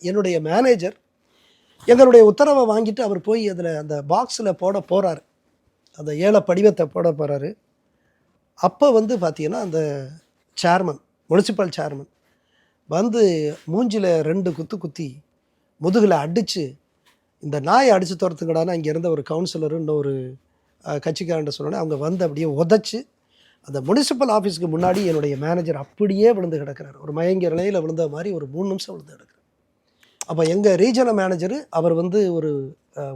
என்னுடைய மேனேஜர் எங்களுடைய உத்தரவை வாங்கிட்டு அவர் போய் அதில் அந்த பாக்ஸில் போட போகிறாரு, அந்த ஏல படிவத்தை போட போகிறாரு. அப்போ வந்து பார்த்தீங்கன்னா அந்த சேர்மன், முனிசிபல் சேர்மன் வந்து மூஞ்சில் 2 குத்து குத்தி முதுகில் அடித்து, இந்த நாயை அடித்து துரத்துங்கடான்னு அங்கே இருந்த ஒரு கவுன்சிலரு இன்னொரு கட்சிக்காரன்ட்ட சொன்னோன்னே அவங்க வந்து அப்படியே உதச்சி அந்த முனிசிபல் ஆஃபீஸுக்கு முன்னாடி என்னுடைய மேனேஜர் அப்படியே விழுந்து கிடக்கிறார். ஒரு மயங்கிற நிலையில் விழுந்த மாதிரி ஒரு 3 நிமிஷம் விழுந்து கிடக்கிறார். அப்போ எங்கள் ரீஜனல் மேனேஜரு அவர் வந்து ஒரு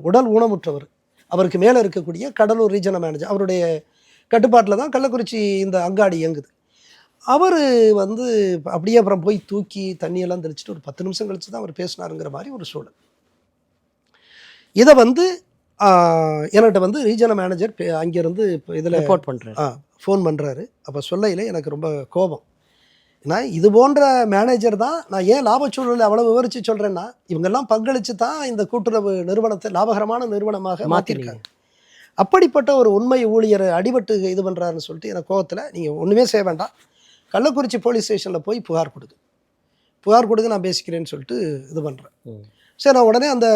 உடல் ஊனமுற்றவர். அவருக்கு மேலே இருக்கக்கூடிய கடலூர் ரீஜனல் மேனேஜர், அவருடைய கட்டுப்பாட்டில் தான் கள்ளக்குறிச்சி இந்த அங்காடி இயங்குது. அவர் வந்து அப்படியே அப்புறம் போய் தூக்கி தண்ணியெல்லாம் தெளிச்சுட்டு ஒரு 10 நிமிஷம் கழித்து தான் அவர் பேசினாருங்கிற மாதிரி ஒரு சூழல். இதை வந்து என்கிட்ட வந்து ரீஜனல் மேனேஜர் அங்கேருந்து இப்போ இதில் ரிப்போர்ட் பண்ணுறாரு, ஃபோன் பண்ணுறாரு. அப்போ சொல்லையில் எனக்கு ரொம்ப கோபம். ஏன்னா இது போன்ற மேனேஜர் தான், நான் ஏன் லாபச்சூழலை அவ்வளோ விவரித்து சொல்கிறேன்னா, இவங்கெல்லாம் பங்களித்து தான் இந்த கூட்டுறவு நிறுவனத்தை லாபகரமான நிறுவனமாக மாற்றிருக்காங்க. அப்படிப்பட்ட ஒரு உண்மை ஊழியரை அடிபட்டு இது பண்ணுறாருன்னு சொல்லிட்டு எனக்கு கோபத்தில், நீங்கள் ஒன்றுமே செய்ய வேண்டாம், கள்ளக்குறிச்சி போலீஸ் ஸ்டேஷனில் போய் புகார் கொடுங்க, நான் பேசிக்கிறேன்னு சொல்லிட்டு இது பண்ணுறேன். சரி, நான் உடனே அந்த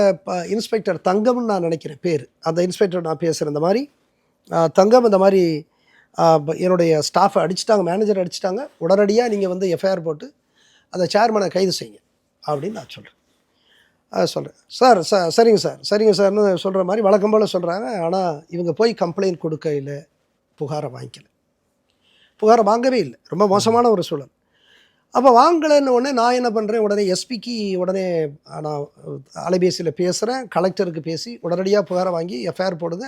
இன்ஸ்பெக்டர் தங்கம்னு நான் நினைக்கிறேன் பேர், அந்த இன்ஸ்பெக்டர் நான் பேசுகிறேன், இந்த மாதிரி தங்கம் இந்த மாதிரி என்னுடைய ஸ்டாஃபை அடிச்சிட்டாங்க, மேனேஜர் அடிச்சிட்டாங்க, உடனடியாக நீங்கள் வந்து எஃப்ஐஆர் போட்டு அந்த சேர்மனை கைது செய்யுங்க அப்படின்னு நான் சொல்கிறேன். சரிங்க சார்னு சொல்கிற மாதிரி வழக்கம் போல் சொல்கிறாங்க. ஆனால் இவங்க போய் கம்ப்ளைண்ட் கொடுக்கையில் புகாரை வாங்கவே இல்லை. ரொம்ப மோசமான ஒரு சூழல். அப்போ வாங்கலைன்னு உடனே நான் என்ன பண்ணுறேன், உடனே எஸ்பிக்கு உடனே நான் அலைபேசியில் பேசுகிறேன், கலெக்டருக்கு பேசி உடனடியாக புகாரை வாங்கி எஃப்ஐஆர் போடுங்க,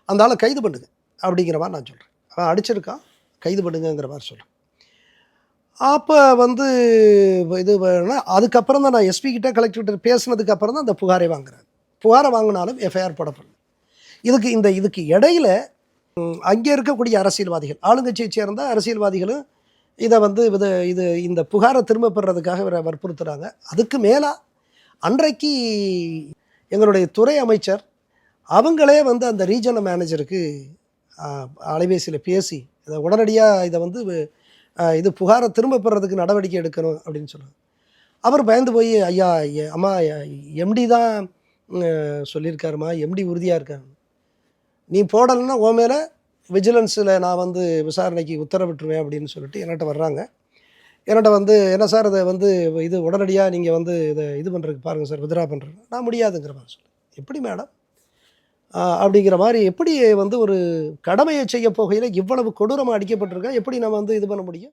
அந்த ஆளை கைது பண்ணுங்க அப்படிங்கிற மாதிரி நான் சொல்கிறேன். அவன் அடிச்சிருக்கான், கைது பண்ணுங்கிற மாதிரி சொல்கிறேன். அப்போ வந்து இது அதுக்கப்புறம் தான் நான் எஸ்பிக்கிட்ட கலெக்டர்கிட்ட பேசினதுக்கப்புறம் தான் அந்த புகாரை வாங்குறேன். புகாரை வாங்கினாலும் எஃப்ஐஆர் போடப்படல. இதுக்கு இடையில் அங்கே இருக்கக்கூடிய அரசியல்வாதிகள், ஆளுங்கட்சியை சேர்ந்த அரசியல்வாதிகளும் இதை வந்து இந்த புகாரை திரும்ப பெறுறதுக்காக வற்புறுத்துகிறாங்க. அதுக்கு மேலே அன்றைக்கு எங்களுடைய துறை அமைச்சர் அவங்களே வந்து அந்த ரீஜனல் மேனேஜருக்கு அலைபேசியில் பேசி இதை உடனடியாக இதை வந்து இது புகாரை திரும்ப பெறதுக்கு நடவடிக்கை எடுக்கணும் அப்படின்னு சொன்னாங்க. அவர் பயந்து போய், ஐயா அம்மா எம்டி தான் சொல்லியிருக்காருமா, எம்டி உறுதியாக இருக்காரு, நீ போடலைன்னா ஓ மேலே விஜிலன்ஸில் நான் வந்து விசாரணைக்கு உத்தரவிட்டுருவேன் அப்படின்னு சொல்லிட்டு என்கிட்ட வர்றாங்க. என்கிட்ட வந்து என்ன சார் இதை வந்து இது உடனடியாக நீங்கள் வந்து இதை இது பண்ணுறதுக்கு பாருங்கள் சார், வித்ரா பண்ணுறேன். நான் முடியாதுங்கிற மாதிரி சொல்லி, எப்படி மேடம் அப்படிங்கிற மாதிரி, எப்படி வந்து ஒரு கடமையை செய்ய போகையில் இவ்வளவு கொடூரமாக அடிக்கப்பட்டிருக்கா, எப்படி நம்ம வந்து இது பண்ண முடியும்?